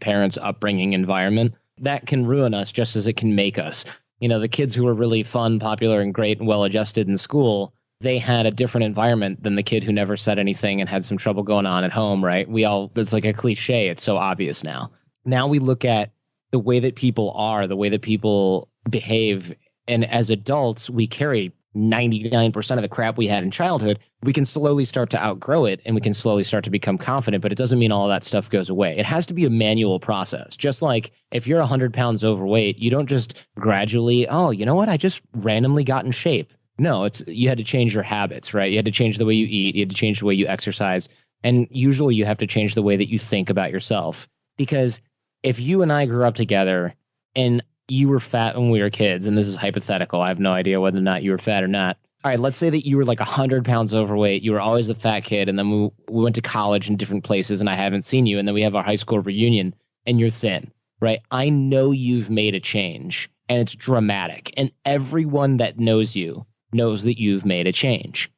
parents, upbringing, environment, that can ruin us just as it can make us. You know, the kids who were really fun, popular, and great and well-adjusted in school, they had a different environment than the kid who never said anything and had some trouble going on at home, right? That's like a cliche. It's so obvious now. Now we look at the way that people are, the way that people behave. And as adults, we carry 99% of the crap we had in childhood. We can slowly start to outgrow it and we can slowly start to become confident, but it doesn't mean all of that stuff goes away. It has to be a manual process. Just like if you're 100 pounds overweight, you don't just gradually, oh, you know what? I just randomly got in shape. No, you had to change your habits, right? You had to change the way you eat. You had to change the way you exercise. And usually you have to change the way that you think about yourself. Because if you and I grew up together and you were fat when we were kids, and this is hypothetical, I have no idea whether or not you were fat or not. All right, let's say that you were like 100 pounds overweight. You were always the fat kid, and then we went to college in different places, and I haven't seen you, and then we have our high school reunion, and you're thin, right? I know you've made a change, and it's dramatic, and everyone that knows you knows that you've made a change.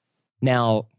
Now,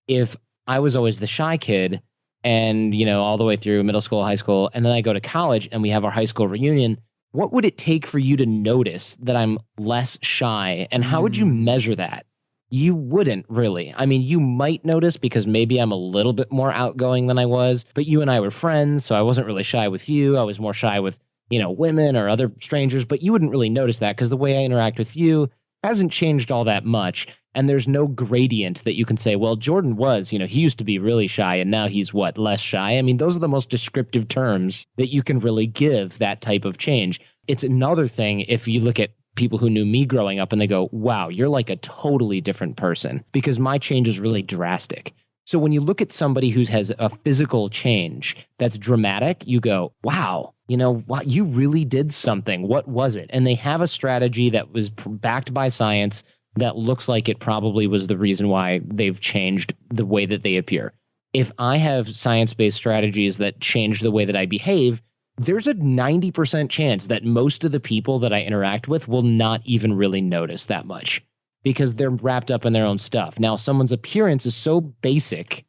if I was always the shy kid, and, you know, all the way through middle school, high school, and then I go to college, and we have our high school reunion, what would it take for you to notice that I'm less shy? And how would you measure that? You wouldn't really. I mean, you might notice because maybe I'm a little bit more outgoing than I was, but you and I were friends, so I wasn't really shy with you. I was more shy with, you know, women or other strangers, but you wouldn't really notice that because the way I interact with you hasn't changed all that much. And there's no gradient that you can say, well, Jordan was, you know, he used to be really shy and now he's what, less shy? I mean, those are the most descriptive terms that you can really give that type of change. It's another thing if you look at people who knew me growing up and they go, wow, you're like a totally different person, because my change is really drastic. So when you look at somebody who has a physical change that's dramatic, you go, wow, you know what, you really did something. What was it? And they have a strategy that was backed by science that looks like it probably was the reason why they've changed the way that they appear. If I have science-based strategies that change the way that I behave, there's a 90% chance that most of the people that I interact with will not even really notice that much because they're wrapped up in their own stuff. Now, someone's appearance is so basic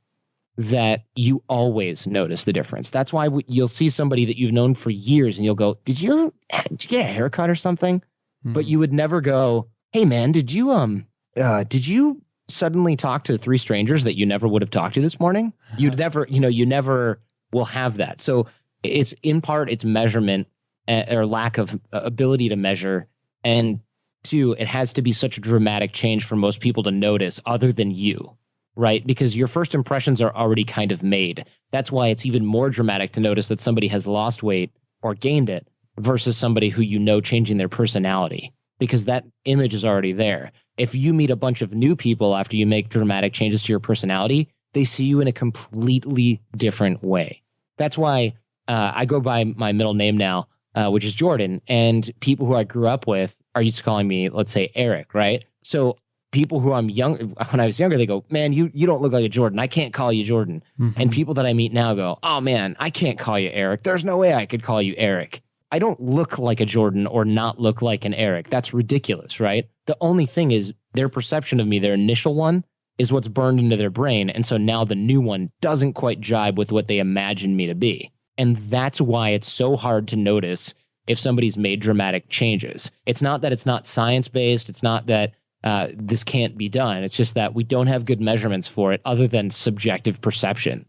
that you always notice the difference. That's why you'll see somebody that you've known for years and you'll go, did you get a haircut or something? But you would never go, hey man, did you suddenly talk to three strangers that you never would have talked to this morning? You'd never, you never will have that. So it's in part, it's measurement or lack of ability to measure. And two, it has to be such a dramatic change for most people to notice other than you, right? Because your first impressions are already kind of made. That's why it's even more dramatic to notice that somebody has lost weight or gained it versus somebody who you know changing their personality, because that image is already there. If you meet a bunch of new people after you make dramatic changes to your personality, they see you in a completely different way. That's why I go by my middle name now, which is Jordan. And people who I grew up with are used to calling me, let's say, Eric, right? So people who I'm young, when I was younger, they go, man, you don't look like a Jordan. I can't call you Jordan. Mm-hmm. And people that I meet now go, oh man, I can't call you Eric. There's no way I could call you Eric. I don't look like a Jordan or not look like an Eric. That's ridiculous, right? The only thing is their perception of me, their initial one, is what's burned into their brain. And so now the new one doesn't quite jibe with what they imagined me to be. And that's why it's so hard to notice if somebody's made dramatic changes. It's not that it's not science-based. It's not that this can't be done. It's just that we don't have good measurements for it other than subjective perception.